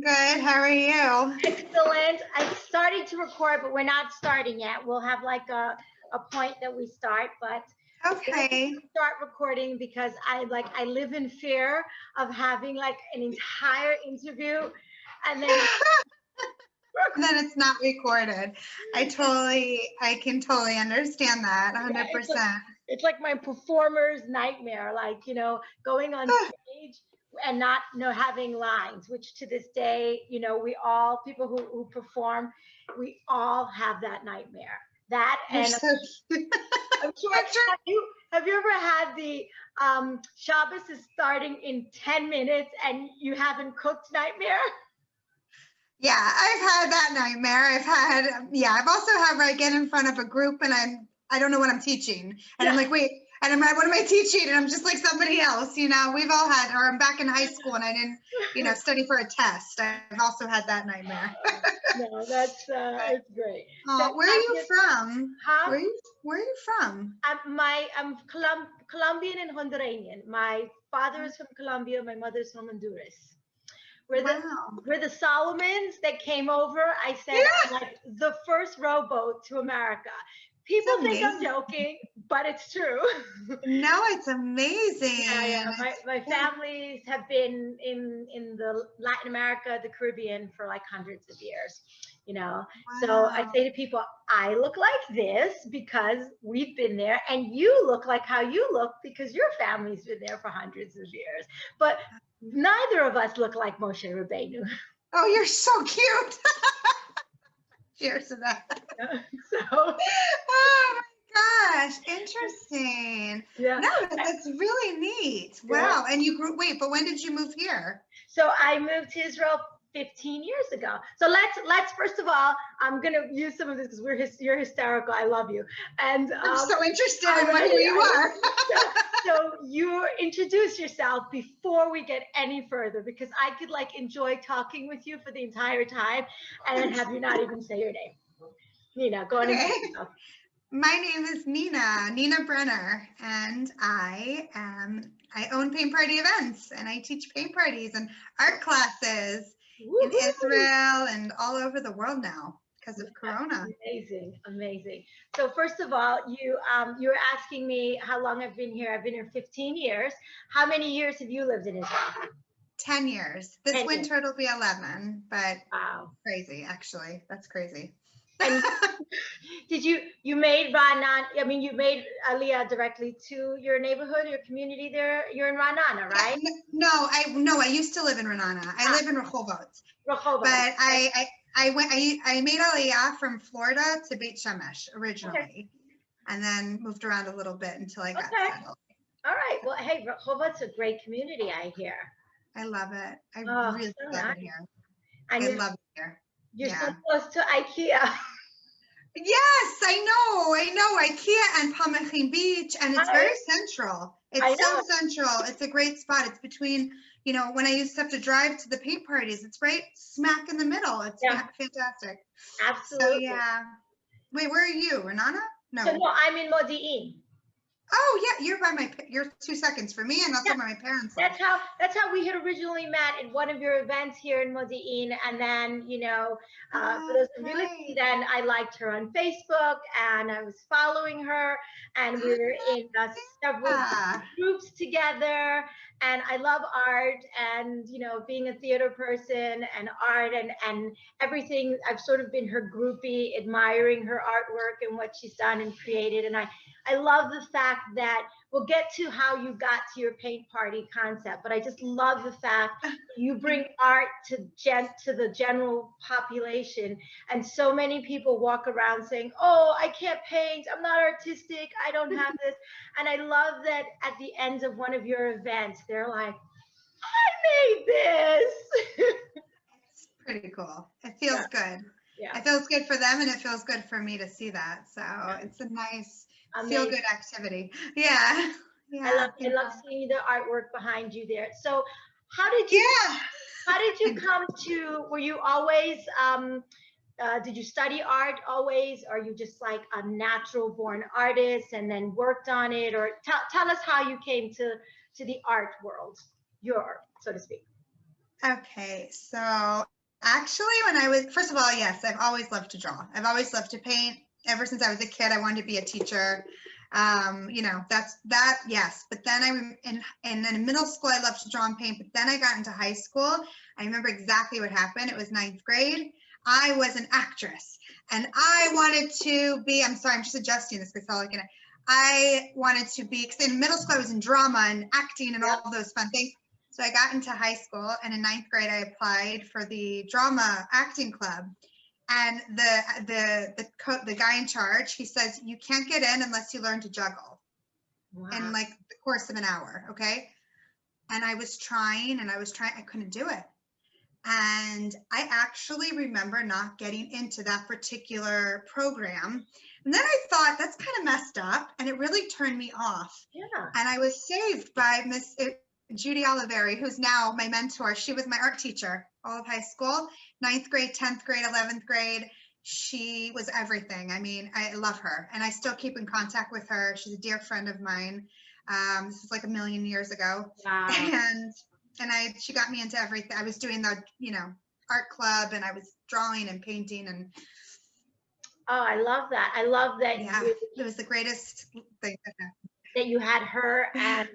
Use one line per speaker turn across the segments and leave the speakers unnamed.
good. How are you?
Excellent. I started to record, but we're not starting yet. We'll have like a point that we start, but
Okay.
start recording because I live in fear of having like an entire interview and then
Then it's not recorded. I can totally understand that 100%.
It's like my performer's nightmare, like, going on stage and not having lines, which to this day, we all people who perform, we all have that nightmare. That
You're
and
so cute.
I'm sure have you ever had the Shabbos is starting in 10 minutes and you haven't cooked nightmare?
Yeah, I've had that nightmare. I've also had where I get in front of a group and I don't know what I'm teaching. And I'm like, wait, and I'm like, what am I teaching? And I'm just like somebody else, we've all had, or I'm back in high school and I didn't, study for a test. I've also had that nightmare.
No, that's great.
Where are you from?
Huh?
Where are you from?
I'm Colombian and Honduranian. My father is from Colombia. My mother's from Honduras. We're the Solomons that came over. I said, like the first rowboat to America. People think I'm joking, but it's true.
No, it's amazing.
Yeah. My families have been in the Latin America, the Caribbean for like hundreds of years.
Wow.
So I say to people, I look like this because we've been there, and you look like how you look because your family's been there for hundreds of years. But neither of us look like Moshe Rabbeinu.
Oh, you're so cute. Cheers to that. Oh my gosh, interesting.
Yeah.
No, that's really neat. Wow. And but when did you move here?
So I moved to Israel 15 years ago. So let's first of all, I'm gonna use some of this because you're hysterical. I love you, and
I'm so interested in who you are.
So you introduce yourself before we get any further, because I could enjoy talking with you for the entire time and then have you not even say your name. Nina, go on and introduce yourself.
My name is Nina Brenner, and I own Paint Party Events, and I teach paint parties and art classes in Israel and all over the world now because of Corona.
Amazing. So first of all, you were asking me how long I've been here. I've been here 15 years. How many years have you lived in Israel?
10 years. This winter it'll be 11, but
wow,
crazy, actually. That's crazy.
And did you made Ra'anana? I mean, you made Aliyah directly to your neighborhood, your community there. You're in Ra'anana, right?
No, I used to live in Ra'anana. I live in Rehovot. But I made Aliyah from Florida to Beit Shemesh originally, and then moved around a little bit until I got settled.
All right. Well, hey, Rehovot's a great community, I hear.
I love it. I really love it here.
And
I love it here.
You're so close to IKEA.
Yes, I know. IKEA and Palmachim Beach, and it's very central. It's so central. It's a great spot. It's between, when I used to have to drive to the paint parties, it's right smack in the middle. It's fantastic.
Absolutely.
So, yeah. Wait, where are you, Renana? No.
So, no, I'm in Modi'in.
Oh yeah, you're 2 seconds for me, and that's where my parents live.
That's how we had originally met at one of your events here in Modi'in, and then for those who really see, then I liked her on Facebook, and I was following her, and we were in several groups together, and I love art, and being a theater person and art and everything. I've sort of been her groupie, admiring her artwork and what she's done and created, and I love the fact that we'll get to how you got to your paint party concept, but I just love the fact you bring art to the general population, and so many people walk around saying, oh, I can't paint, I'm not artistic, I don't have this, and I love that at the end of one of your events, they're like, I made this.
It's pretty cool. It feels good. Yeah. It feels good for them, and it feels good for me to see that, so it's a nice feel-good activity. Yeah.
I love seeing the artwork behind you there. So how did you come to, were you always, did you study art always? Or are you just like a natural born artist and then worked on it? Or tell us how you came to the art world, so to speak.
Okay, so actually when I was, first of all, yes, I've always loved to draw. I've always loved to paint. Ever since I was a kid, I wanted to be a teacher. That's that, yes. But then in middle school, I loved to draw and paint. But then I got into high school. I remember exactly what happened. It was ninth grade. I was an actress and I wanted to be, I'm sorry, I'm just adjusting this because I wanted to be, because in middle school, I was in drama and acting and all of those fun things. So I got into high school, and in ninth grade, I applied for the drama acting club. And the guy in charge, he says, you can't get in unless you learn to juggle in like the course of an hour. Okay. And I was trying, I couldn't do it. And I actually remember not getting into that particular program. And then I thought, that's kind of messed up. And it really turned me off.
Yeah.
And I was saved by Miss Judy Oliveri, who's now my mentor. She was my art teacher all of high school, ninth grade, 10th grade, 11th grade. She was everything. I mean, I love her, and I still keep in contact with her. She's a dear friend of mine. This is like a million years ago.
Wow.
And she got me into everything. I was doing the, art club, and I was drawing and painting, and
oh, I love that. I love that.
Yeah, it was the greatest thing that happened.
That you had her, and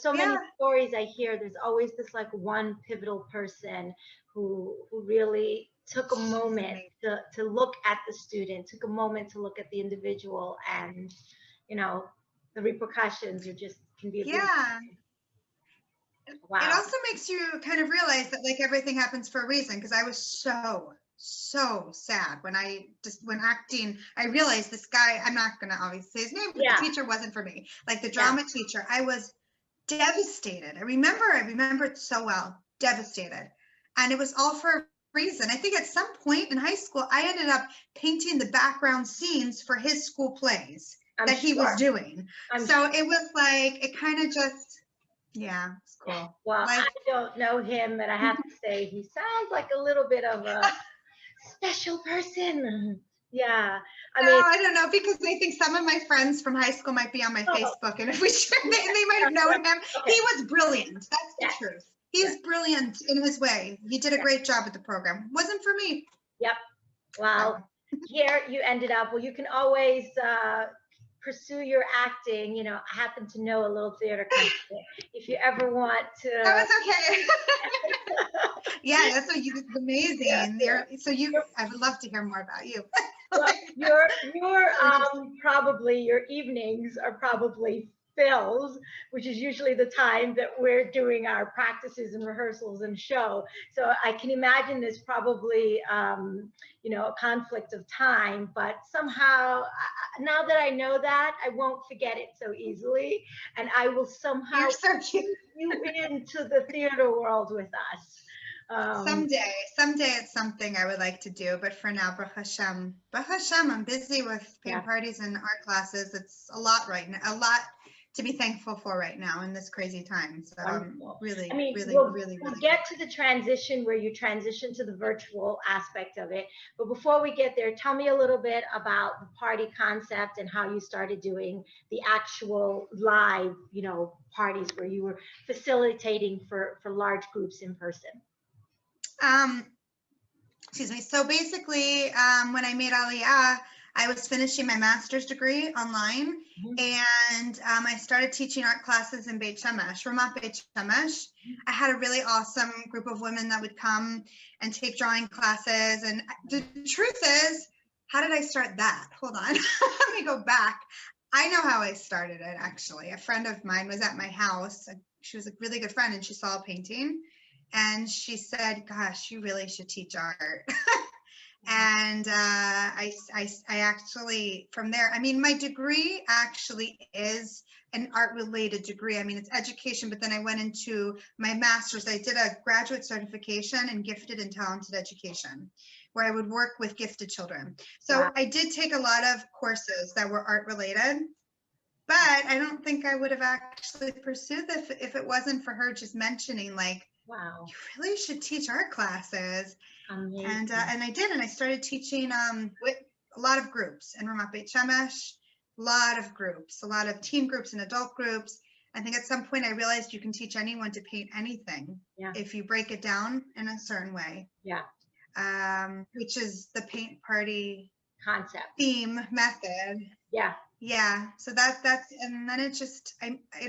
so many
Yeah.
stories I hear. There's always this like one pivotal person who really took a moment to look at the student, took a moment to look at the individual, and the repercussions are just can be a
Yeah.
Wow.
It also makes you kind of realize that like everything happens for a reason, because I was so sad when acting, I realized this guy, I'm not going to obviously say his name, but the teacher wasn't for me. Like the drama teacher, I was devastated. I remember it so well, devastated. And it was all for a reason. I think at some point in high school, I ended up painting the background scenes for his school plays that he was doing. So it was like, it kind of just, yeah, it's cool.
Well, I don't know him, but I have to say he sounds like a little bit of a special person. Yeah.
I don't know, because I think some of my friends from high school might be on my Facebook, and if we share, they might have known him. Okay. He was brilliant. That's the truth. He's brilliant in his way. He did a great job at the program. Wasn't for me.
Yep. Well, here you ended up. Well, you can always pursue your acting. I happen to know a little theater company. If you ever want to.
That was okay. Yeah, that's what you. It's amazing. Yeah. I would love to hear more about you.
Well, your probably your evenings are probably fills, which is usually the time that we're doing our practices and rehearsals and show. So I can imagine there's probably a conflict of time, but somehow now that I know that, I won't forget it so easily, and I will somehow
get
you into the theater world with us.
Someday it's something I would like to do, but for now, Baruch Hashem, I'm busy with paint parties and art classes. It's a lot right now, a lot to be thankful for right now in this crazy time. So really,
we'll get to the transition where you transition to the virtual aspect of it. But before we get there, tell me a little bit about the party concept and how you started doing the actual live, parties where you were facilitating for large groups in person.
Excuse me. So basically, when I made Aliyah, I was finishing my master's degree online, and I started teaching art classes in Beit Shemesh, Ramat Beit Shemesh. I had a really awesome group of women that would come and take drawing classes. And the truth is, how did I start that? Hold on. Let me go back. I know how I started it, actually. A friend of mine was at my house. She was a really good friend, and she saw a painting. And she said, gosh, you really should teach art. And I actually, from there, my degree actually is an art-related degree. It's education, but then I went into my master's. I did a graduate certification in gifted and talented education, where I would work with gifted children. So I did take a lot of courses that were art-related, but I don't think I would have actually pursued this if it wasn't for her just mentioning, like, wow, you really should teach art classes. And I did, and I started teaching with a lot of groups in Ramat Beit Shemesh, a lot of groups, a lot of teen groups and adult groups. I think at some point I realized you can teach anyone to paint anything if you break it down in a certain way.
Yeah.
Which is the paint party
concept
theme method.
Yeah.
Yeah. So that's, and then it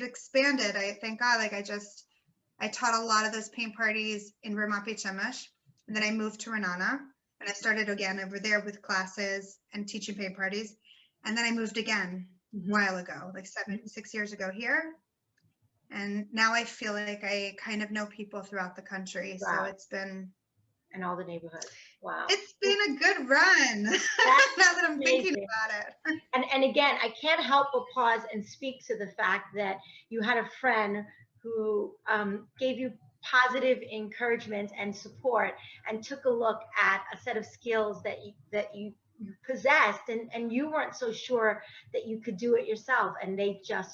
expanded. I thank God, like I taught a lot of those paint parties in Ramape Chemish, and then I moved to Renana, and I started again over there with classes and teaching paint parties. And then I moved again a while ago, like 6 years ago here. And now I feel like I kind of know people throughout the country.
Wow.
So it's been.
In all the neighborhoods. Wow.
It's been a good run. Now that I'm thinking about it.
And again, I can't help but pause and speak to the fact that you had a friend who gave you positive encouragement and support and took a look at a set of skills that you possessed, and you weren't so sure that you could do it yourself, and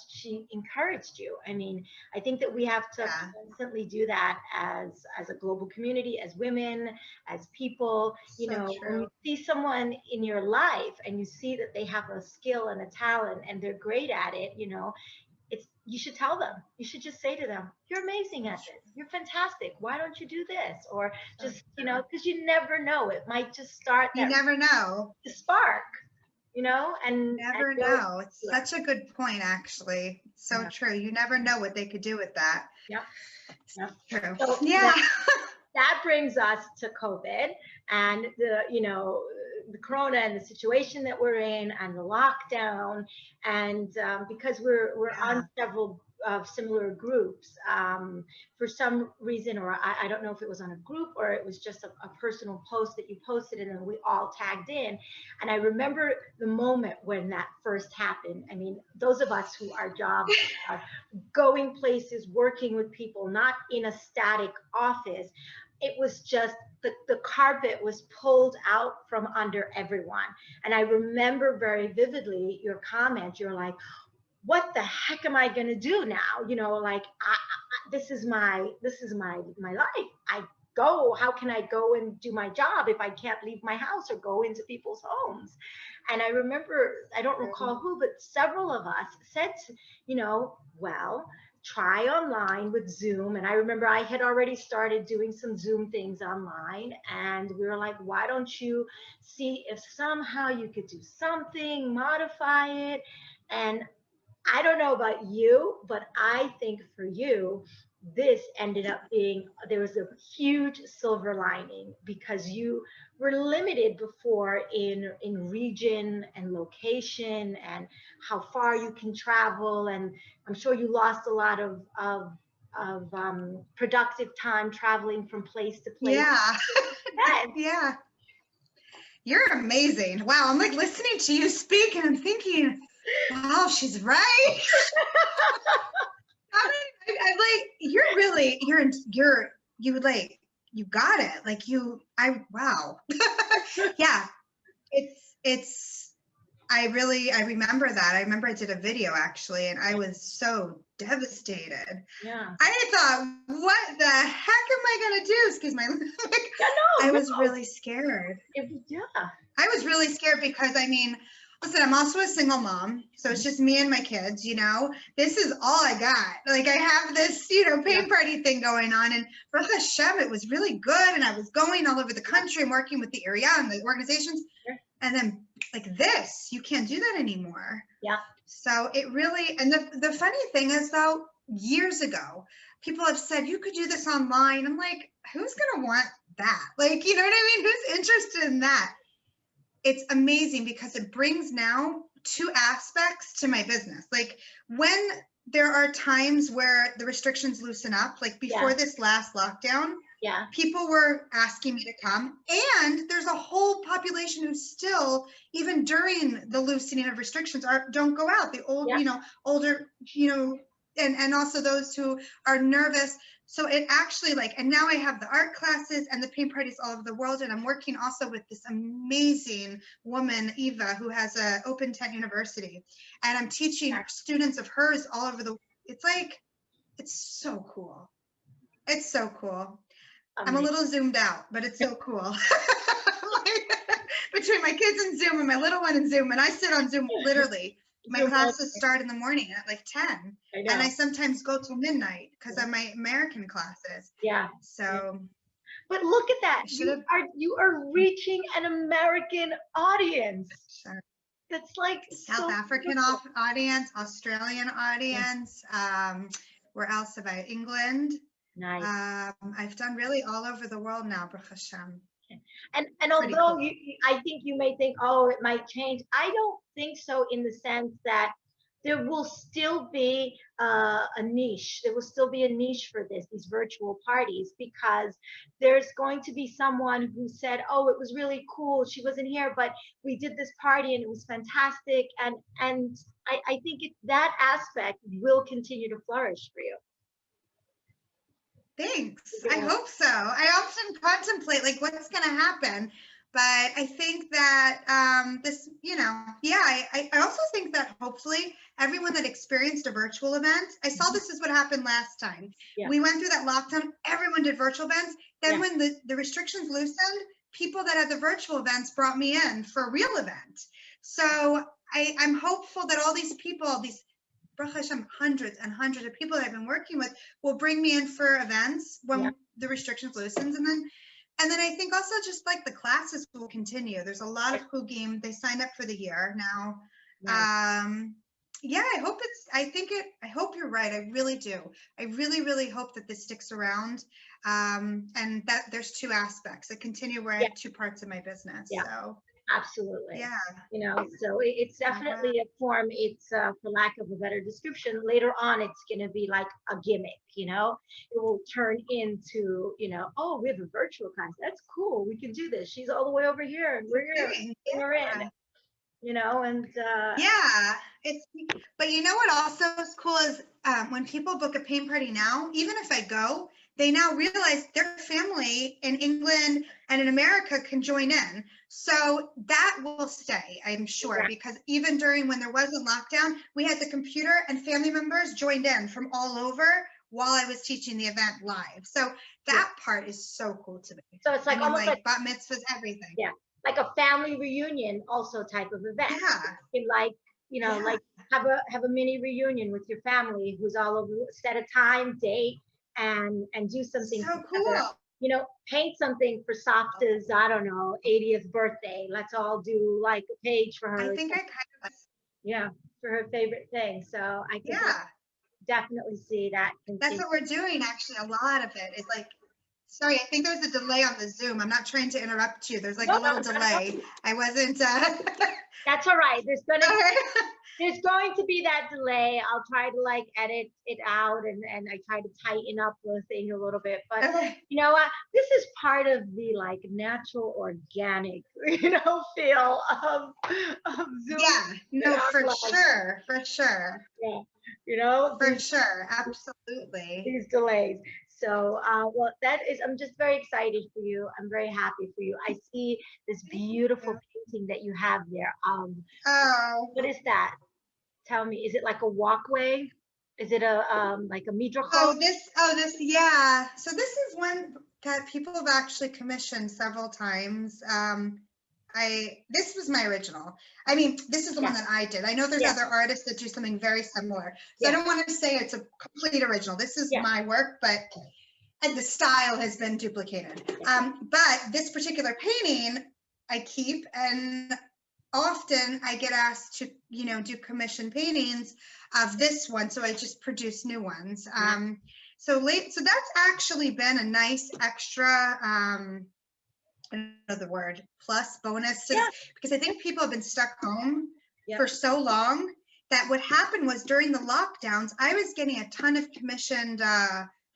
she encouraged you. I mean, I think that we have to constantly do that as a global community, as women, as people. You know, when you see someone in your life and you see that they have a skill and a talent and they're great at it, you know, you should tell them. You should just say to them, "You're amazing at this. You're fantastic. Why don't you do this?" Or just, you know, because you never know. It might just start.
You never know.
The spark, you know, and
never know. It's such a good point, actually. So true. You never know what they could do with that.
Yeah.
True.
So that brings us to COVID and the corona and the situation that we're in and the lockdown, and because we're on several similar groups, for some reason, or I don't know if it was on a group or it was just a personal post that you posted and then we all tagged in. And I remember the moment when that first happened. I mean, those of us who our jobs are going places, working with people, not in a static office, it was just the carpet was pulled out from under everyone. And I remember very vividly your comment. You're like, what the heck am I going to do now? You know, like, this is my life. How can I go and do my job if I can't leave my house or go into people's homes? And I remember, I don't recall who, but several of us said, well, try online with Zoom. And I remember I had already started doing some Zoom things online, and we were like, why don't you see if somehow you could do something, modify it? And I don't know about you, but I think for you, this ended up being, there was a huge silver lining, because you were limited before in region and location and how far you can travel. And I'm sure you lost a lot of productive time traveling from place to place.
Yeah. Yeah. You're amazing. Wow. I'm like listening to you speak and I'm thinking, wow, she's right. I'm like, you got it. Like wow. Yeah. I remember that. I remember I did a video actually, and I was so devastated.
Yeah.
I thought, what the heck am I going to do? Excuse my, I was really scared. I was really scared because, I mean, listen, I'm also a single mom, so it's just me and my kids, you know. This is all I got. Like, I have this, paint party thing going on, and Baruch Hashem, it was really good, and I was going all over the country and working with the area and the organizations, and then, like this, you can't do that anymore.
Yeah.
So it really, and the funny thing is, though, years ago, people have said, you could do this online. I'm like, who's going to want that? Like, you know what I mean? Who's interested in that? It's amazing because it brings now two aspects to my business. Like, when there are times where the restrictions loosen up, like before this last lockdown, people were asking me to come, and there's a whole population who still, even during the loosening of restrictions, don't go out. The old, older, and also those who are nervous. So it actually, like, and now I have the art classes and the paint parties all over the world. And I'm working also with this amazing woman, Eva, who has a open tent university. And I'm teaching students of hers all over it's like, it's so cool. It's so cool. I'm a little zoomed out, but it's so cool. Between my kids and Zoom and my little one in Zoom, and I sit on Zoom literally My classes start in the morning at like 10.
I know.
And I sometimes go till midnight because of my American classes.
Yeah.
So.
But look at that. You are reaching an American audience.
Sure.
That's like
South African audience, Australian audience. Where else have I? England.
Nice.
I've done really all over the world now, Baruch Hashem.
And although cool. I think you may think, oh, it might change. I don't think so, in the sense that there will still be a niche. There will still be a niche for these virtual parties, because there's going to be someone who said, oh, it was really cool. She wasn't here, but we did this party and it was fantastic. And I think that aspect will continue to flourish for you.
Thanks. I hope so. I often contemplate like what's going to happen, but I think that this, I also think that hopefully everyone that experienced a virtual event, I saw this is what happened last time. Yeah. We went through that lockdown, everyone did virtual events. Then when the restrictions loosened, people that had the virtual events brought me in for a real event. So I'm hopeful that all these people, these Baruch Hashem, hundreds and hundreds of people that I've been working with will bring me in for events when the restrictions loosens. And then I think also just like the classes will continue. There's a lot of Hugim. They signed up for the year now. Nice. I hope you're right. I really do. I really, really hope that this sticks around. And that there's two aspects that continue where I have two parts of my business. Yeah. So.
Absolutely. Yeah. So it's definitely a form. It's for lack of a better description, later on, it's going to be like a gimmick, it will turn into, oh, we have a virtual class. That's cool. We can do this. She's all the way over here and we're here. We're in, and
but what also is cool is when people book a paint party now, even if I go, they now realize their family in England and in America can join in. So that will stay, I'm sure, because even during when there wasn't lockdown, we had the computer and family members joined in from all over while I was teaching the event live. So that part is so cool to me.
So it's like almost like
bat mitzvahs, everything.
Yeah, like a family reunion also type of event. Yeah. Like have a mini reunion with your family who's all over, set a time, date, and do something
so
together.
Cool.
Paint something for Safta's, I don't know, 80th birthday. Let's all do like a page for her.
I think
for her favorite thing. So I can definitely see that.
That's what we're doing, actually. A lot of it is like, sorry, I think there's a delay on the Zoom. I'm not trying to interrupt you. There's like a little delay. I wasn't.
That's all right. There's going to be that delay. I'll try to like edit it out and I try to tighten up the thing a little bit. But you know what? This is part of the like natural, organic, feel of Zoom.
Yeah, no, for sure.
Yeah.
For sure. Absolutely.
These delays. So, I'm just very excited for you. I'm very happy for you. I see this beautiful painting that you have there. What is that? Tell me, is it like a walkway? Is it a like a midrashot?
Yeah. So this is one that people have actually commissioned several times. This was my original. I mean, this is the one that I did. I know there's other artists that do something very similar. So I don't want to say it's a complete original. This is my work, but the style has been duplicated. But this particular painting I keep, and often I get asked to, do commission paintings of this one. So I just produce new ones. So that's actually been a nice extra, I don't know the word, plus bonus to this, because I think people have been stuck home for so long that what happened was during the lockdowns, I was getting a ton of commissioned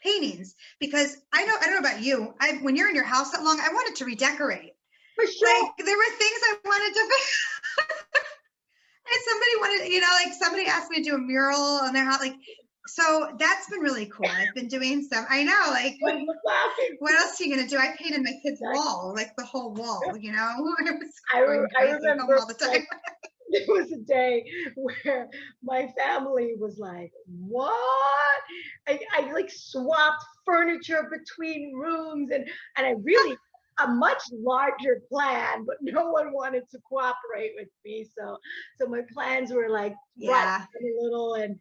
paintings, because I don't know about you, when you're in your house that long, I wanted to redecorate.
For sure.
Like there were things I wanted to and somebody wanted, somebody asked me to do a mural on their house, so that's been really cool. I've been doing some, I know, what else are you going to do? I painted my kid's wall, like the whole wall,
I remember all the time. There was a day where my family was like, what? I like swapped furniture between rooms and I really a much larger plan, but no one wanted to cooperate with me. So my plans were like run
Yeah.
a little, and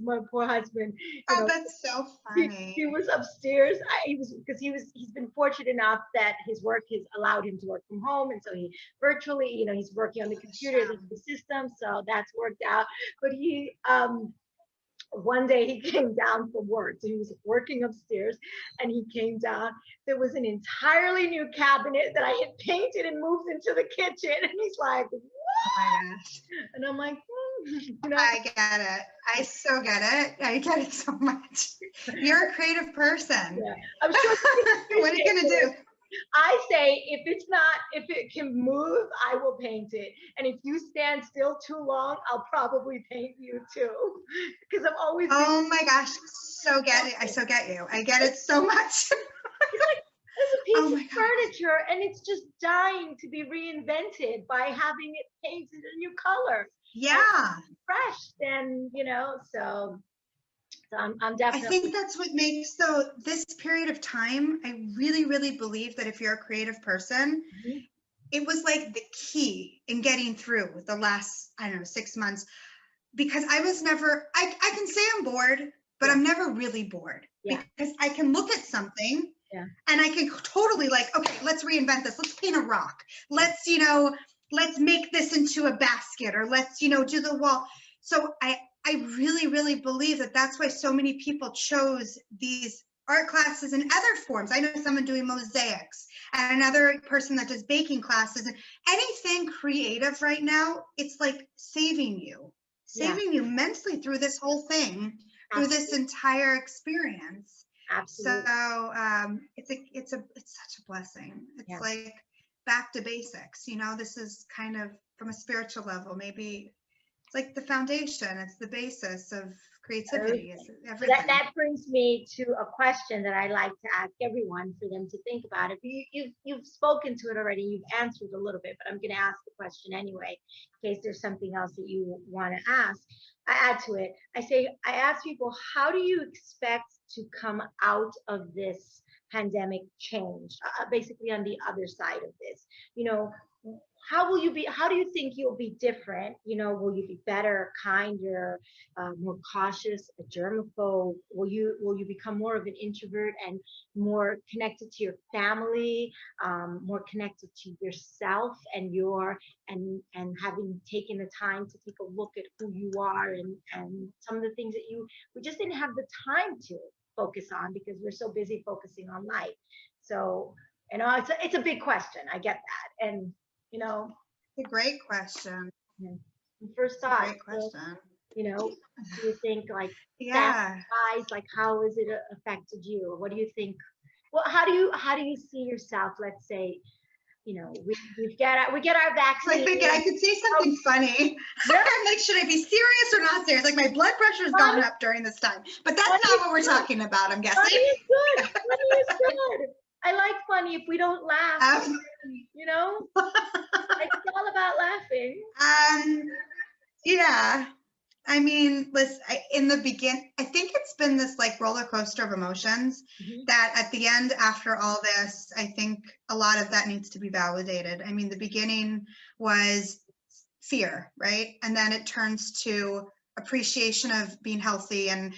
my poor husband, you
Oh,
know,
that's so
he,
funny.
he was upstairs. He was because he's been fortunate enough that his work has allowed him to work from home, and so he virtually, he's working on the computers and the system, so that's worked out. But he one day he came down from work. So he was working upstairs and he came down. There was an entirely new cabinet that I had painted and moved into the kitchen. And he's like, what?
Oh my gosh.
And I'm like,
I get it. I so get it. I get it so much. You're a creative person.
Yeah. I'm sure.
What are you going to do?
I say, if it can move, I will paint it. And if you stand still too long, I'll probably paint you too. Because I'm always.
Oh my gosh. So get it. I so get you. I get it so much.
It's like, there's a piece of furniture and it's just dying to be reinvented by having it painted a new color.
Yeah.
Fresh. And, so I'm definitely.
I think that's what makes this period of time. I really, really believe that if you're a creative person, it was like the key in getting through the last, I don't know, 6 months, because I was never, I can say I'm bored, but I'm never really bored because I can look at something and I can totally like, okay, let's reinvent this. Let's paint a rock. Let's make this into a basket, or let's, do the wall. So I really, really believe that that's why so many people chose these art classes and other forms. I know someone doing mosaics and another person that does baking classes, and anything creative right now, it's like saving you mentally through this whole thing, through this entire experience.
Absolutely.
So it's such a blessing. It's like back to basics, this is kind of from a spiritual level, maybe it's like the foundation, it's the basis of creativity. It's everything.
That brings me to a question that I like to ask everyone for them to think about. If you've spoken to it already, you've answered a little bit, but I'm going to ask the question anyway, in case there's something else that you want to ask. I add to it. I ask people, how do you expect to come out of this pandemic change, basically on the other side of this? How do you think you'll be different? Will you be better, kinder, more cautious, a germaphobe? Will you become more of an introvert and more connected to your family, more connected to yourself and having taken the time to take a look at who you are and some of the things that we just didn't have the time to focus on because we're so busy focusing on life. So, it's a big question. I get that. And
it's a great question.
First thought,
great question.
Do you think like like how has it affected you? What do you think? Well, how do you see yourself? Let's say, we get our vaccine.
Like I could say something funny. I'm like, should I be serious or not serious? Like my blood pressure's gone up during this time, but that's not what we're talking about. I'm guessing.
Funny is good. Funny is good. I like funny if we don't laugh. It's all about laughing.
Yeah. I mean, listen, in the beginning, I think it's been this like roller coaster of emotions that at the end, after all this, I think a lot of that needs to be validated. I mean, the beginning was fear, right? And then it turns to appreciation of being healthy. And,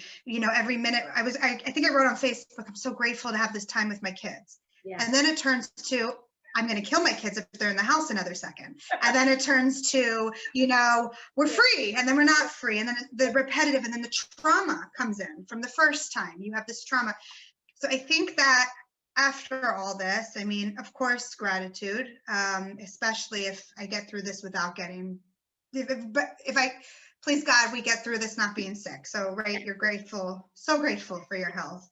every minute I think I wrote on Facebook, I'm so grateful to have this time with my kids. Yeah. And then it turns to, I'm going to kill my kids if they're in the house another second. And then it turns to, we're free and then we're not free. And then the repetitive, and then the trauma comes in from the first time you have this trauma. So I think that after all this, I mean, of course, gratitude, especially if I get through this without getting, please God, we get through this not being sick. So, right, you're grateful, so grateful for your health.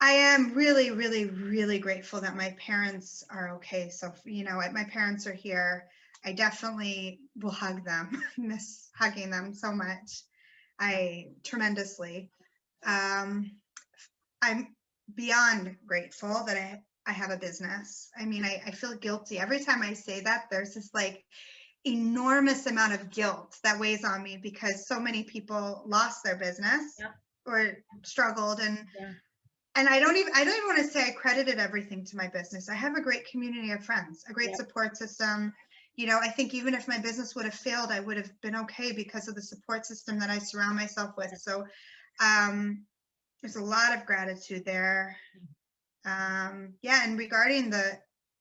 I am really, really, really grateful that my parents are okay. So, my parents are here. I definitely will hug them, miss hugging them so much. Tremendously. I'm beyond grateful that I have a business. I mean, I feel guilty. Every time I say that, there's this like enormous amount of guilt that weighs on me because so many people lost their business or struggled. And and I don't even want to say I credited everything to my business. I have a great community of friends, a great support system. You know, I think even if my business would have failed, I would have been okay because of the support system that I surround myself with. So there's a lot of gratitude there. Yeah, and regarding the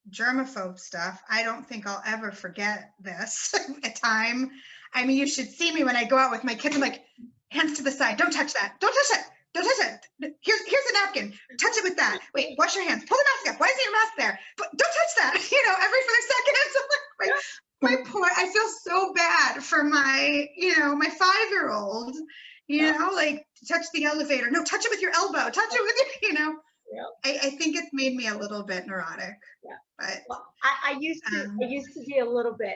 germaphobe stuff, I don't think I'll ever forget this a time. I mean, you should see me when I go out with my kids. I'm like, hands to the side. Don't touch that. Don't touch it. Don't touch it. Here's a napkin. Touch it with that. Wait, wash your hands. Pull the mask up. Why is your mask there? But don't touch that. You know, every 5 seconds. My poor, I feel so bad for my, you know, my 5-year-old, you know, like touch the elevator. No, touch it with your elbow. Touch it with your, you know. I think it's made me a little bit neurotic.
Yeah.
But
well, I used to be a little bit.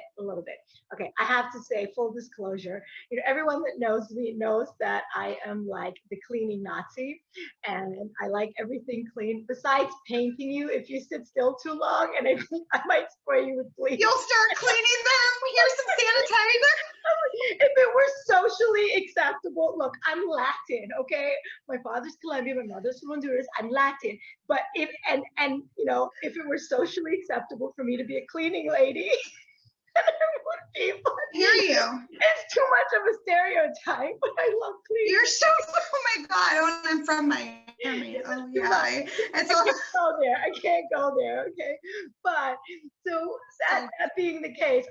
Okay, I have to say, full disclosure, you know, everyone that knows me knows that I am like the cleaning Nazi, and I like everything clean. Besides painting you, if you sit still too long, and I might spray you with bleach.
You'll start cleaning them. Here's some sanitizer.
If it were socially acceptable, look, I'm Latin, okay? My father's Colombian, my mother's from Honduras. I'm Latin, but if and you know, if it were socially acceptable for me to be a cleaning lady, it would be.
Hear you.
It's too much of a stereotype, but I love cleaning.
You're so. Oh my God! Oh, I'm from Miami. Oh yeah.
I can't go there. I can't go there. Okay, but so that being the case,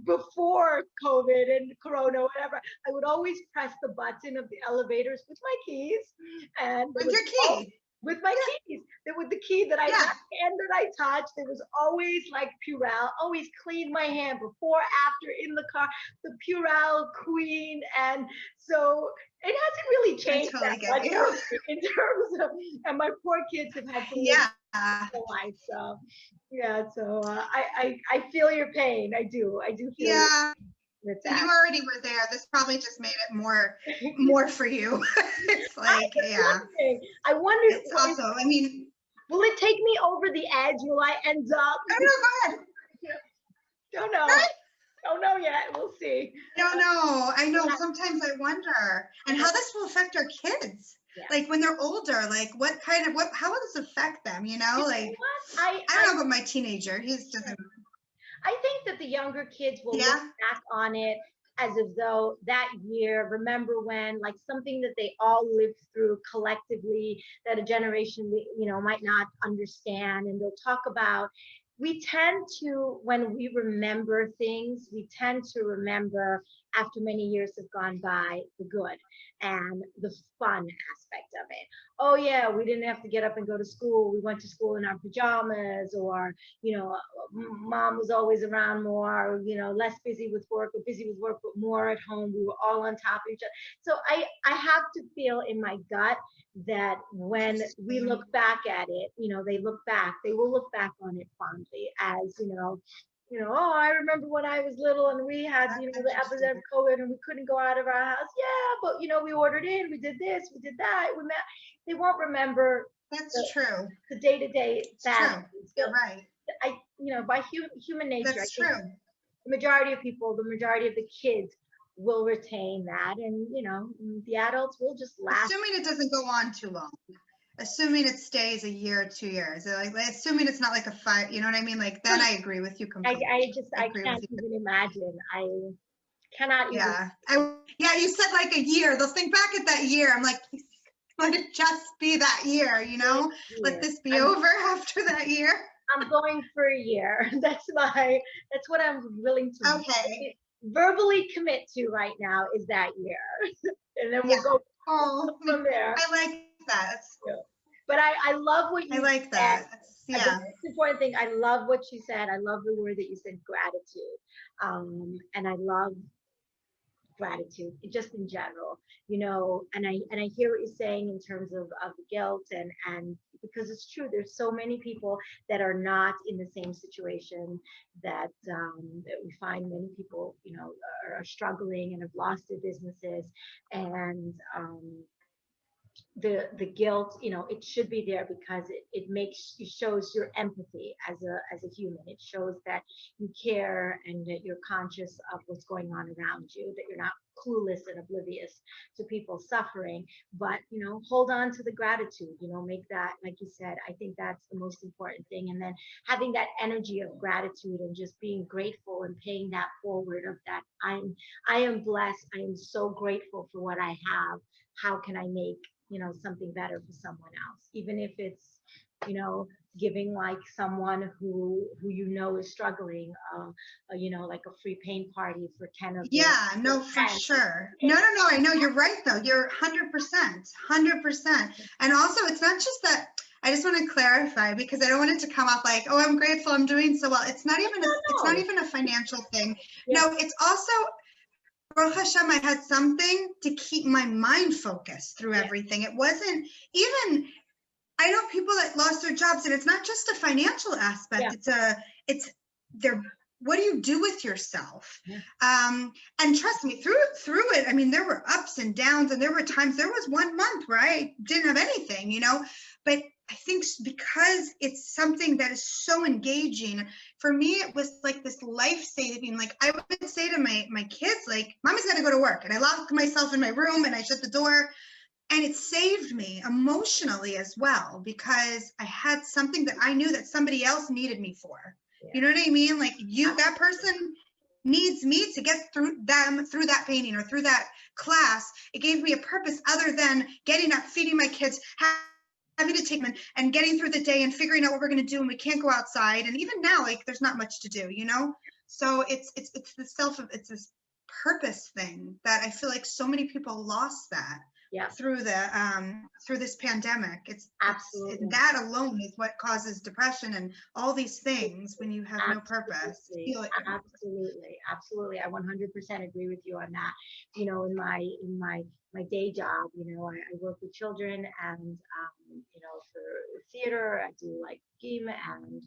before COVID and Corona, whatever, I would always press the button of the elevators with my keys, and
with your key.
With my keys, with the key that I had and that I touched, there was always like Purell. Always clean my hand before, after, in the car. The Purell queen, and so it hasn't really changed that much in terms of. And my poor kids have had to live life. So yeah, so I feel your pain. I do feel.
Yeah. And you already were there. This probably just made it more for you. It's like,
I wonder.
It's also, I mean,
will it take me over the edge? Will I end up?
No, go ahead.
Don't know. Don't know yet. We'll see.
Don't know. I know. Sometimes I wonder, and how this will affect our kids. Yeah. Like when they're older, like how will this affect them? You know, like I don't know about my teenager. He's doesn't.
I think that the younger kids will look back on it as if though that year, remember when, like something that they all lived through collectively, that a generation, you know, might not understand, and they'll talk about. We tend to, when we remember things, we tend to remember after many years have gone by, the good and the fun aspect of it. Oh yeah, we didn't have to get up and go to school. We went to school in our pajamas, or, you know, mom was always around more, you know, less busy with work, but busy with work, but more at home. We were all on top of each other. So I have to feel in my gut that when we look back at it, you know, they will look back on it fondly as, you know, oh, I remember when I was little and we had, you know, the epidemic of COVID and we couldn't go out of our house. Yeah, but, you know, we ordered in, we did this, we did that. They won't remember.
That's true.
The day-to-day.
True. You're right.
You know, by human nature,
that's true.
The majority of people, the majority of the kids will retain that, and, you know, the adults will just laugh.
Assuming it doesn't go on too long. Assuming it stays a year or 2 years, like assuming it's not like a fight, you know what I mean? Like then I agree with you completely.
I can't even imagine. I cannot even.
You said like a year. They'll think back at that year. I'm like, let it just be that year, you know? Let this be over after that year.
I'm going for a year. That's what I'm willing to verbally commit to right now, is that year. And then we'll go from there.
I like that.
But I love what you
I like that.
The most important thing, I love what you said. I love the word that you said, gratitude. And I love gratitude just in general, you know, and I hear what you're saying in terms of the guilt, and because it's true, there's so many people that are not in the same situation that we find many people, you know, are struggling and have lost their businesses, and the guilt, it should be there because it shows your empathy as a human. It shows that you care and that you're conscious of what's going on around you, that you're not clueless and oblivious to people suffering. But hold on to the gratitude, make that, like you said, I think that's the most important thing. And then having that energy of gratitude and just being grateful and paying that forward of that I am blessed, I am so grateful for what I have. How can I make something better for someone else, even if it's giving like someone who is struggling, like a free paint party for 10 of your
Yeah, no, for
friends.
sure. No, I know you're right though. You're 100%. And also it's not just that, I just want to clarify because I don't want it to come off like, oh, I'm grateful, I'm doing so well. It's not even it's not even a financial thing.
Yeah.
No, it's also, Baruch Hashem, I had something to keep my mind focused through everything. It wasn't even, I know people that lost their jobs, and it's not just a financial aspect. It's what do you do with yourself? And trust me, through it, I mean, there were ups and downs, and there were times, there was 1 month where I didn't have anything, but I think because it's something that is so engaging, for me, it was like this life-saving. Like I would say to my kids, like, Mommy's got to go to work, and I locked myself in my room and I shut the door, and it saved me emotionally as well, because I had something that I knew that somebody else needed me for. You know what I mean? Like that person needs me to get through that painting or through that class. It gave me a purpose other than getting up, feeding my kids, having to take them and getting through the day and figuring out what we're going to do, and we can't go outside. And even now, like, there's not much to do, So it's this purpose thing that I feel like so many people lost that. Through this pandemic. It's absolutely that alone is what causes depression and all these things when you have no purpose.
Absolutely. I 100% agree with you on that. In my day job, I work with children, and for theater, I do like game, and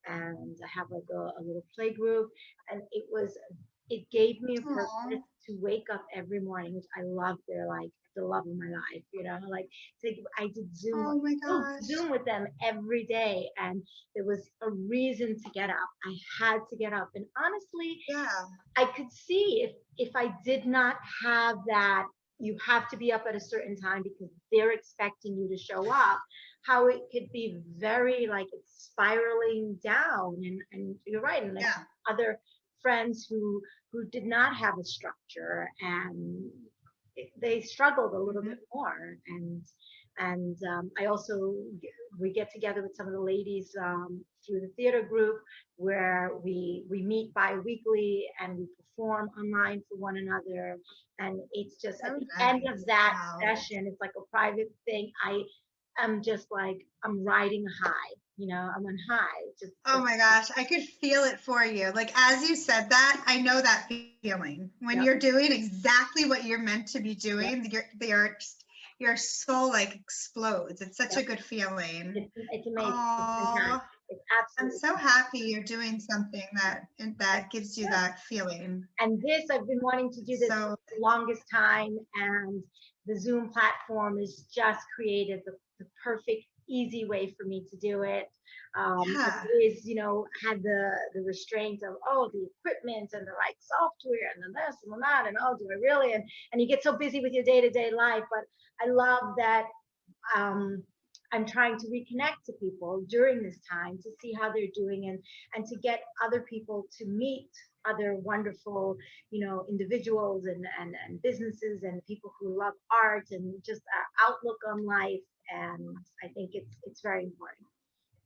I have like a little play group, and it gave me a purpose to wake up every morning, which I love. They're like the love of my life, like I did Zoom with them every day, and there was a reason to get up. I had to get up, and honestly, I could see if I did not have that, you have to be up at a certain time because they're expecting you to show up, how it could be very like it's spiraling down. And you're right, and like other friends who did not have a structure, and they struggled a little bit more. And I also, we get together with some of the ladies through the theater group, where we meet bi-weekly and we perform online for one another. And it's just at the end of that session, it's like a private thing. I'm just like, I'm riding a high, I'm on high.
Oh my gosh, I could feel it for you. Like, as you said that, I know that feeling when you're doing exactly what you're meant to be doing. Your soul like explodes. It's such a good feeling.
It's amazing.
Oh,
it's absolutely.
I'm so happy you're doing something that gives you that feeling.
And this, I've been wanting to do this for the longest time, and the Zoom platform has just created the perfect, easy way for me to do it. I've always, had the restraint of, the equipment and the right software and the this and the that, and do I really? And you get so busy with your day-to-day life. But I love that I'm trying to reconnect to people during this time to see how they're doing, and to get other people to meet other wonderful, individuals and businesses and people who love art and just our outlook on life. And I think it's very important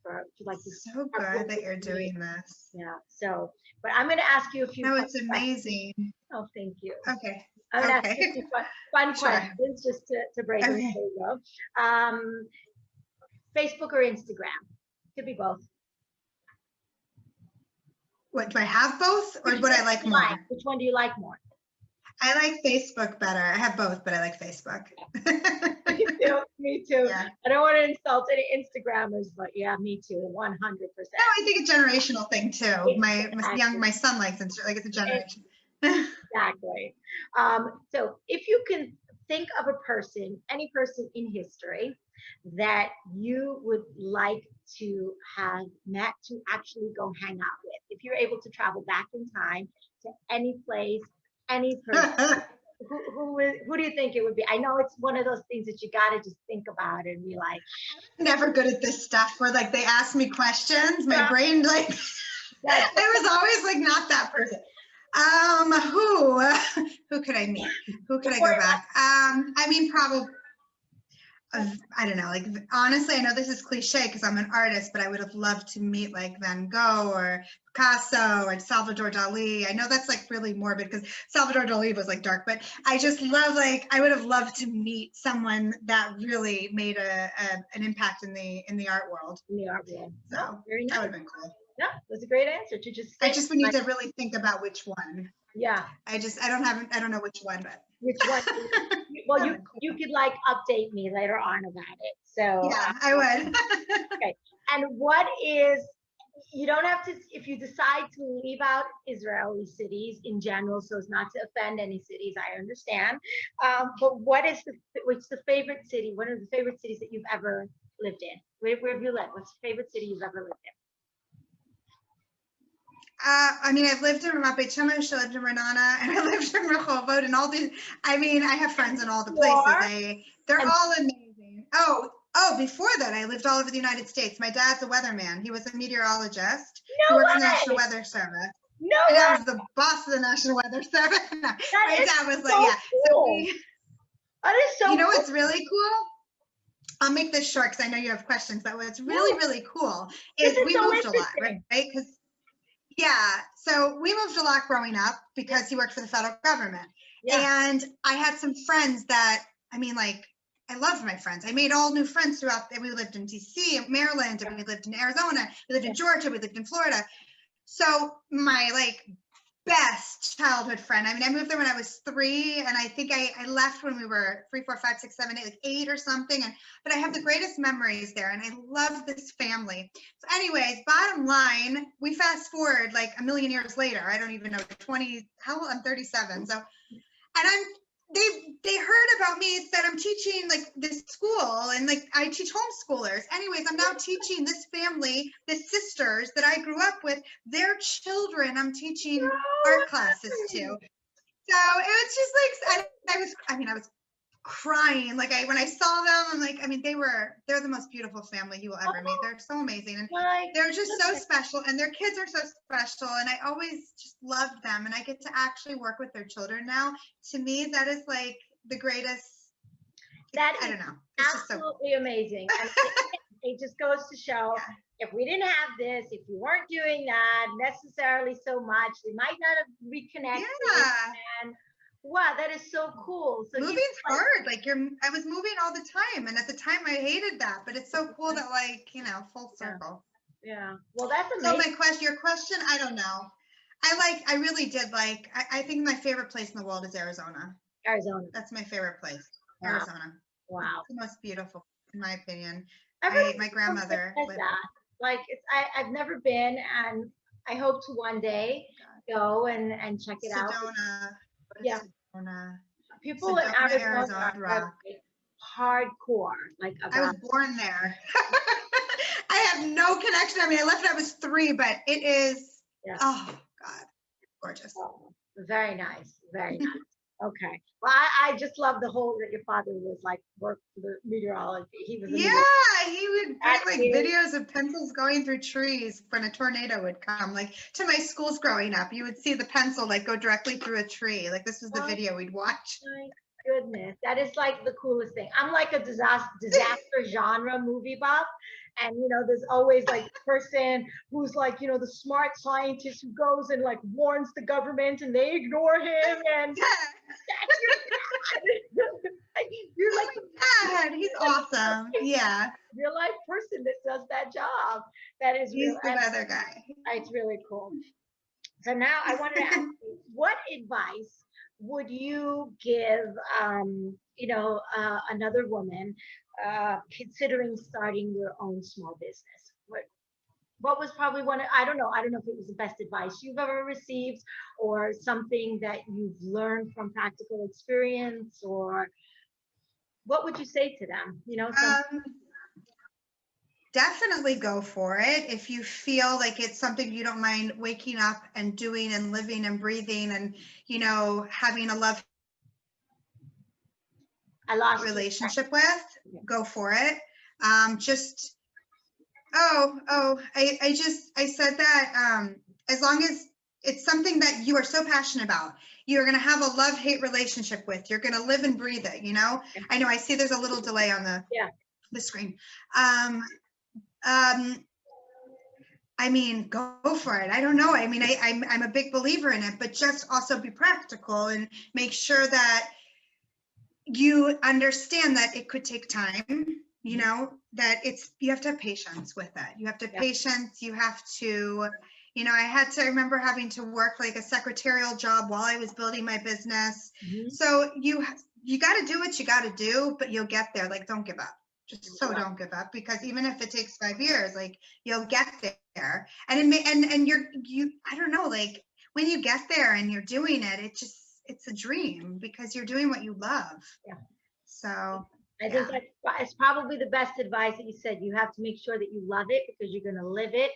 for like to
so good that you're doing this.
So, but I'm going to ask you a few.
No, it's amazing.
Oh, thank you.
Okay.
I'm going to ask you a few fun questions just to break it. There you go. Facebook or Instagram? Could be both.
What, do I have both, or what I like more?
Which one do you like more?
I like Facebook better. I have both, but I like Facebook.
Me too. Yeah. I don't want to insult any Instagrammers, but me too, 100%. No,
I think it's a generational thing too. My son likes Instagram. Like, it's a generation.
Exactly. So if you can think of a person, any person in history that you would like to have met to actually go hang out with. If you're able to travel back in time to any place, any person, who do you think it would be? I know it's one of those things that you got to just think about and be like,
Never good at this stuff where like they ask me questions. My
yeah,
brain like I was always like not that person. Who could I meet? Who could I go back? I mean, probably I don't know, like honestly, I know this is cliche because I'm an artist, but I would have loved to meet like Van Gogh or Picasso or Salvador Dali. I know that's like really morbid because Salvador Dali was like dark, but I just love like I would have loved to meet someone that really made an impact in the art world.
in the art world.
So
No, very nice.
that would have been cool.
Yeah, that's a great answer to just
I
say.
just would need to really think about which one.
Yeah,
I don't know which one, but
which one? Well,
that would be
you
cool.
could like update me later on about it. So
Yeah, I would.
okay. And what is, you don't have to, if you decide to leave out Israeli cities in general, so as not to offend any cities, I understand. But what's the favorite city? One of the favorite cities that you've ever lived in? Where have you lived? What's the favorite city you've ever lived in?
I mean, I've lived in Ramat Beit Shemesh, I lived in Renana, and I lived in Rehovot, and all these. I mean, I have friends in all the places. They're
And-
all amazing. Before that, I lived all over the United States. My dad's a weatherman. He was a meteorologist. He
No
worked for the
way!
National Weather Service.
No
And I
way!
was the boss of the National Weather Service. My
is
dad was
so
like, yeah. So
cool. That is so
you know
cool.
what's really cool? I'll make this short because I know you have questions, but what's really, really cool is
This is
we
so
moved a lot,
interesting.
right? Because yeah, so we moved a lot growing up because he worked for the federal government.
Yeah.
And I had some friends that, I mean, like, I loved my friends. I made all new friends throughout. We lived in DC, Maryland, and we lived in Arizona, we lived in Georgia, we lived in Florida. So my like best childhood friend. I mean, I moved there when I was 3, and I think I left when we were 3, 4, 5, 6, 7, 8, like 8 or something. But I have the greatest memories there, and I love this family. So, anyways, bottom line, we fast forward like a million years later. I don't even know 20. I'm 37. So, and they heard about me that I'm teaching like this school and like I teach homeschoolers. Anyways, I'm now teaching this family, the sisters that I grew up with, their children. I'm teaching art classes to. So it was just like I was crying. Like when I saw them, I'm like, I mean, they're the most beautiful family you will ever meet. They're so amazing. And they're just so special, and their kids are so special. And I always just loved them. And I get to actually work with their children now. To me, that is like the greatest.
That
I
is
don't know. It's just so
absolutely amazing. And it just goes to show if we didn't have this, if you weren't doing that necessarily so much, we might not have reconnected.
Yeah.
And wow, that is so cool. So
moving's hard. Like I was moving all the time, and at the time I hated that, but it's so cool that like full circle.
Yeah. Well, that's amazing.
So your question, I don't know. I really did like. I think my favorite place in the world is Arizona.
Arizona.
That's my favorite place.
Wow.
Arizona.
Wow.
It's the most beautiful, in my opinion.
My
grandmother.
Like I've never been, and I hope to one day go and check it out. Yeah. People
Sedona,
in Arizona
rock.
Hardcore. Like
I was born there. I have no connection. I mean, I left when I was 3, but it is. Yeah. Oh God, gorgeous.
Oh, very nice. Very nice. Okay. Well, I just love the whole that your father was like worked for the meteorology. He was.
He would make like videos of pencils going through trees when a tornado would come. Like to my schools growing up, you would see the pencil like go directly through a tree. Like this was the video we'd watch.
My goodness, that is like the coolest thing. I'm like a disaster genre movie buff. And there's always like the person who's like, the smart scientist who goes and like warns the government and they ignore him. And that's your dad. You're like
dad. He's awesome. Yeah.
Real life person that does that job. That is
He's the weather guy.
It's really cool. So now I wanted to ask you, what advice would you give, another woman considering starting your own small business? What was probably I don't know if it was the best advice you've ever received or something that you've learned from practical experience or what would you say to them?
Definitely go for it. If you feel like it's something you don't mind waking up and doing and living and breathing and, having a love relationship with, go for it. I said that as long as it's something that you are so passionate about, you're going to have a love-hate relationship with, you're going to live and breathe it, I know I see there's a little delay on the screen. I mean, go for it. I don't know. I mean, I'm a big believer in it, but just also be practical and make sure that you understand that it could take time, that you have to have patience with it. You have to have patience. You have to, I remember having to work like a secretarial job while I was building my business. So you got to do what you got to do, but you'll get there. Like, don't give up. Don't give up, because even if it takes 5 years, like, you'll get there. And it may, and I don't know, like, when you get there and you're doing it, it's a dream because you're doing what you love.
Yeah.
So
I think that's probably the best advice that you said. You have to make sure that you love it, because you're going to live it,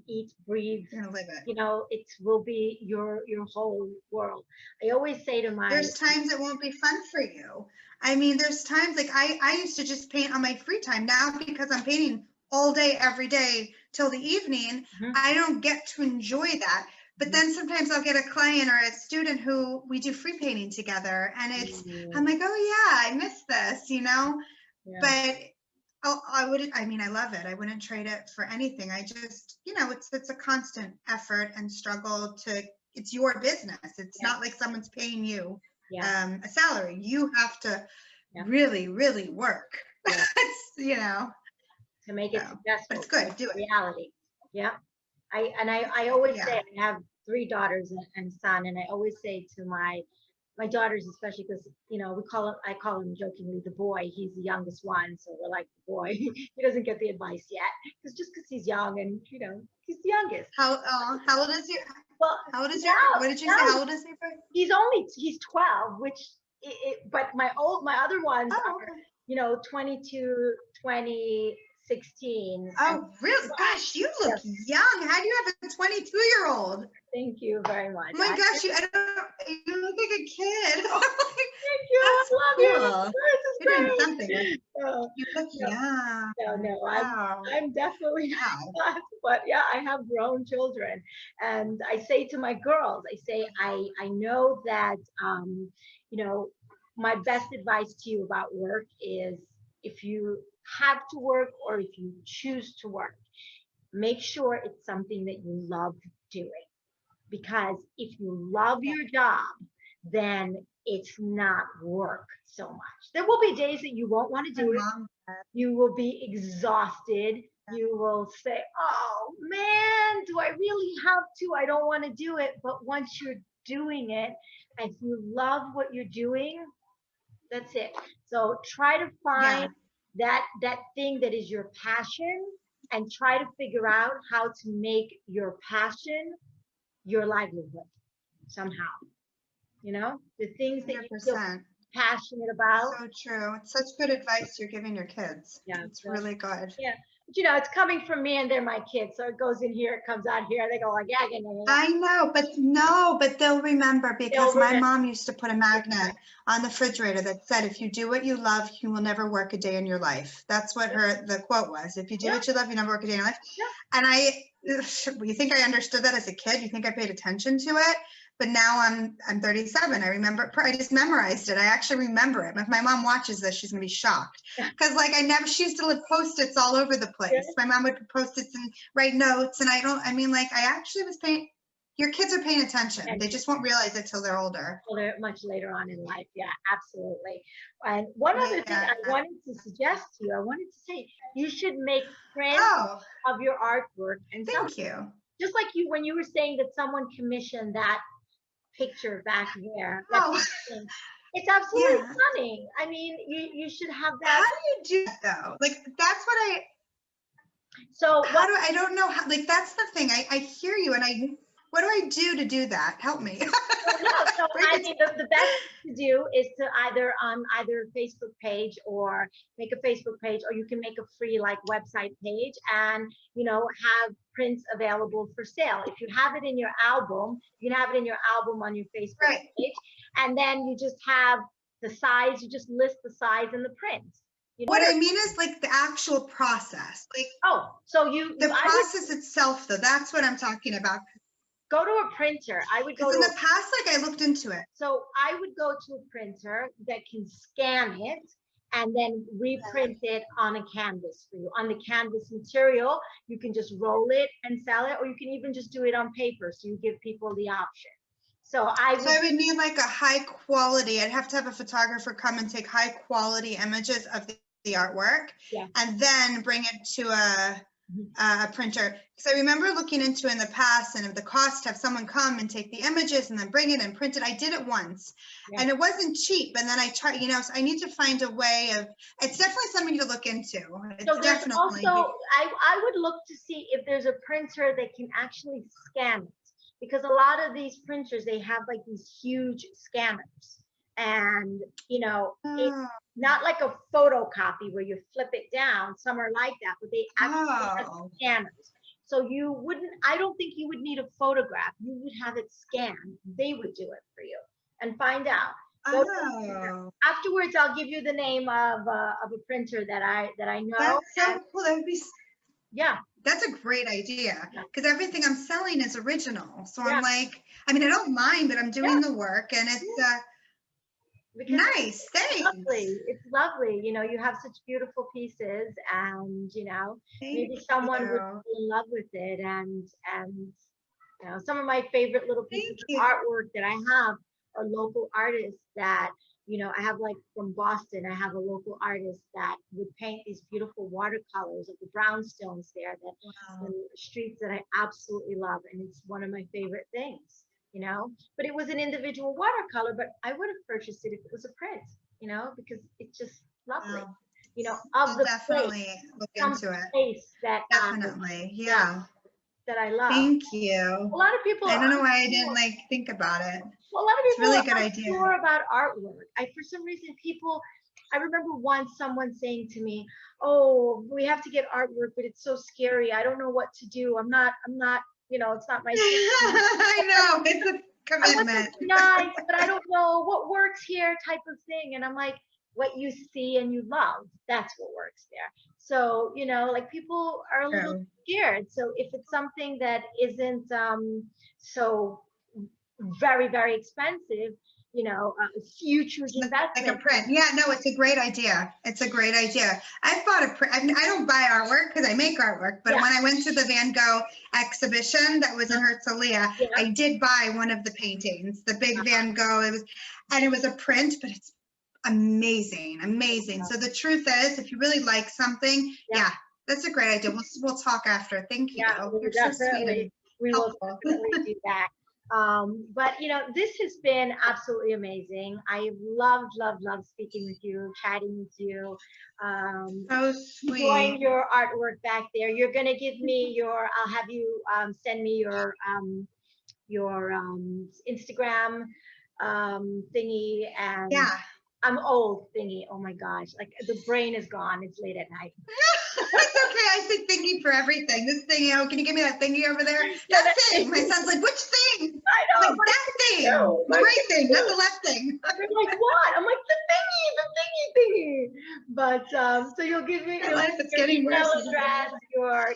eat, breathe.
You're gonna live it.
It will be your whole world. I always say to
there's times it won't be fun for you. I mean, there's times like I used to just paint on my free time. Now, because I'm painting all day, every day till the evening, I don't get to enjoy that. But then sometimes I'll get a client or a student who we do free painting together, and I'm like, oh yeah, I miss this, But I love it. I wouldn't trade it for anything. I just, it's a constant effort and struggle it's your business. It's not like someone's paying you a salary. You have to really, really work.
To make it successful.
But it's good. Do it.
Reality. Yeah. I always say, I have 3 daughters and a son, and I always say to my daughters, especially because I call him jokingly the boy. He's the youngest one, so we're like the boy. He doesn't get the advice yet, because he's young and he's the youngest.
How old is he?
Well,
how old is he? What did you say? How old is he?
He's 12, which but my other ones are 22, 20. 16.
Oh, really? Gosh, you look young. How do you have a 22-year-old?
Thank you very much.
Oh my gosh, you look like a kid.
Thank you. I love you.
You're doing something. You look young.
No, wow. I'm definitely not. But yeah, I have grown children, and I say to my girls, I know that my best advice to you about work is, if you have to work or if you choose to work, make sure it's something that you love doing. Because if you love your job, then it's not work so much. There will be days that you won't want to do it. You will be exhausted. You will say, oh man, do I really have to? I don't want to do it. But once you're doing it, if you love what you're doing, that's it. So try to find that thing that is your passion, and try to figure out how to make your passion your livelihood somehow. The things that 100%. You feel passionate about.
So true. It's such good advice you're giving your kids. Yeah, it's really good.
Yeah. But it's coming from me, and they're my kids. So it goes in here, it comes out here. They go like, yeah.
I know, but they'll remember, because my mom used to put a magnet on the refrigerator that said, if you do what you love, you will never work a day in your life. That's what the quote was. If you do what you love, you never work a day in your life. Yeah. And you think I understood that as a kid? You think I paid attention to it? But now I'm 37. I remember, I just memorized it. I actually remember it. If my mom watches this, she's gonna be shocked. Because she used to live Post-its all over the place. Yeah. My mom would put Post-its and write notes. And I actually was paying, your kids are paying attention. They just won't realize it till they're older.
Well, they're much later on in life. Yeah, absolutely. And one other thing I wanted to suggest to you, I wanted to say, you should make prints of your artwork. And
thank you.
Just like when you were saying that someone commissioned that picture back there. It's absolutely stunning. I mean, you should have that.
How do you do that though? Like, that's what
so
I don't know how, like, that's the thing. I hear you, and what do I do to do that? Help me.
So I mean, the best to do is to either Facebook page or make a Facebook page, or you can make a free like website page and, you know, have prints available for sale. If you have it in your album, you can have it in your album on your Facebook page, and then you just have the size, you just list the size and the print. You know?
What I mean is like the actual process, like the process itself, though. That's what I'm talking about.
Go to a printer. I would go
in the past, like I looked into it.
So I would go to a printer that can scan it and then reprint it on a canvas for you. On the canvas material, you can just roll it and sell it, or you can even just do it on paper. So you give people the option. So I would
need like a high quality. I'd have to have a photographer come and take high quality images of the artwork, and then bring it to a printer. So I remember looking into in the past, and of the cost to have someone come and take the images and then bring it and print it. I did it once, and it wasn't cheap. And then I tried, you know, so I need to find a way of. It's definitely something to look into. It's
so there's definitely. Also, I would look to see if there's a printer that can actually scan it, because a lot of these printers, they have like these huge scanners, and you know, it's not like a photocopy where you flip it down. Some are like that, but they actually have scanners. So you wouldn't, I don't think you would need a photograph. You would have it scanned. They would do it for you, and find out. Afterwards, I'll give you the name of a printer that I know.
That's so cool. That would be. Yeah, that's a great idea, because everything I'm selling is original. So I'm like, I mean, I don't mind, but I'm doing the work, and it's nice. Thanks.
It's lovely. You know, you have such beautiful pieces, and you know, maybe someone would fall in love with it, and you know, some of my favorite little pieces of artwork that I have are local artists that, you know, I have like from Boston, I have a local artist that would paint these beautiful watercolors of the brownstones there, that the streets that I absolutely love, and it's one of my favorite things. You know, but it was an individual watercolor, but I would have purchased it if it was a print, you know, because it's just lovely. You know, of the
definitely look into it.
Place that
definitely,
that I love.
Thank you.
A lot of people.
I don't know why I didn't like think about it.
Well, a lot of people
really good idea.
Sure about artwork. For some reason, people. I remember once someone saying to me, "Oh, we have to get artwork, but it's so scary. I don't know what to do. I'm not. You know, it's not my thing."
I know, it's a commitment.
Nice, but I don't know what works here, type of thing. And I'm like, what you see and you love, that's what works there. So, you know, like people are a little scared. So if it's something that isn't so very, very expensive, you know, a huge investment.
Like a print. Yeah, no, it's a great idea. It's a great idea. I've bought a print. I don't buy artwork because I make artwork, but when I went to the Van Gogh exhibition that was in Herzliya, I did buy one of the paintings, the big Van Gogh. It was a print, but it's amazing, amazing. So the truth is, if you really like something, that's a great idea. We'll talk after. Thank you.
You're so sweet. We will definitely do that. But you know, this has been absolutely amazing. I loved speaking with you, chatting with you.
So sweet.
Enjoying your artwork back there. You're gonna give me I'll have you send me your Instagram thingy, and I'm old thingy. Oh my gosh, like the brain is gone. It's late at night.
It's okay. I say thingy for everything. This thing, you know, can you give me that thingy over there? That thing. My son's like, which thing?
I know.
Like, that thing. The right thing, not the left thing.
I'm like, what? I'm like, the thingy. But so you'll give me your email address, your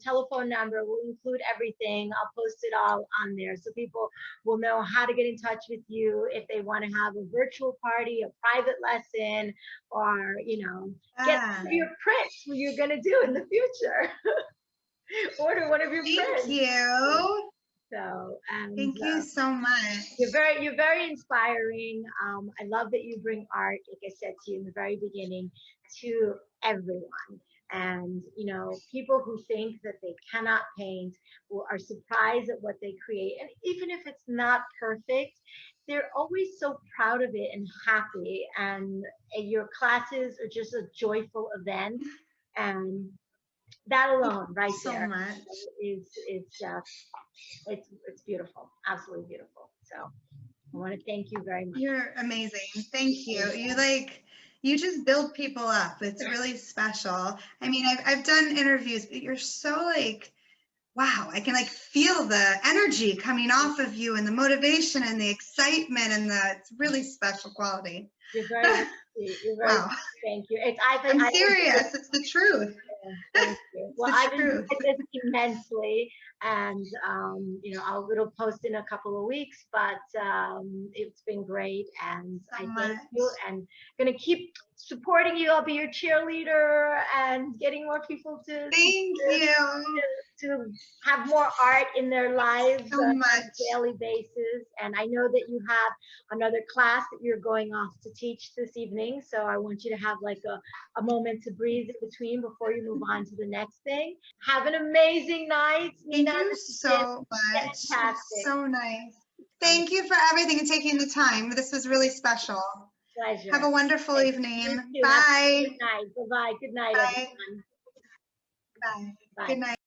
telephone number. We'll include everything. I'll post it all on there so people will know how to get in touch with you if they want to have a virtual party, a private lesson, or get your prints what you're gonna do in the future. Order one of your prints.
Thank you.
So
thank you so much.
You're very inspiring. I love that you bring art, like I said to you in the very beginning, to everyone. And people who think that they cannot paint are surprised at what they create. And even if it's not perfect, they're always so proud of it and happy. And your classes are just a joyful event. And that alone right
So
there
much.
is just, it's beautiful, absolutely beautiful. So I want to thank you very much.
You're amazing. Thank you. You just build people up. It's really special. I mean, I've done interviews, but you're so like, wow, I can like feel the energy coming off of you and the motivation and the excitement and it's really special quality.
You're very sweet. You're very
Wow.
sweet. Thank you.
I'm serious. It's the truth.
Thank you. Well,
It's
I've
the
enjoyed
truth.
this immensely, and it'll post in a couple of weeks, but it's been great, and
So
I thank
much.
you, and gonna keep supporting you. I'll be your cheerleader, and getting more people
Thank you
to have more art in their lives
so
on
much.
a daily basis. And I know that you have another class that you're going off to teach this evening, so I want you to have like a moment to breathe in between before you move on to the next thing. Have an amazing night,
Thank
Nina.
you
This has
so
been
much.
fantastic.
So nice. Thank you for everything and taking the time. This was really special.
Pleasure.
Have a wonderful evening.
You too.
Bye.
Good night. Bye-bye. Good night,
Bye.
everyone.
Bye.
Bye.
Good night.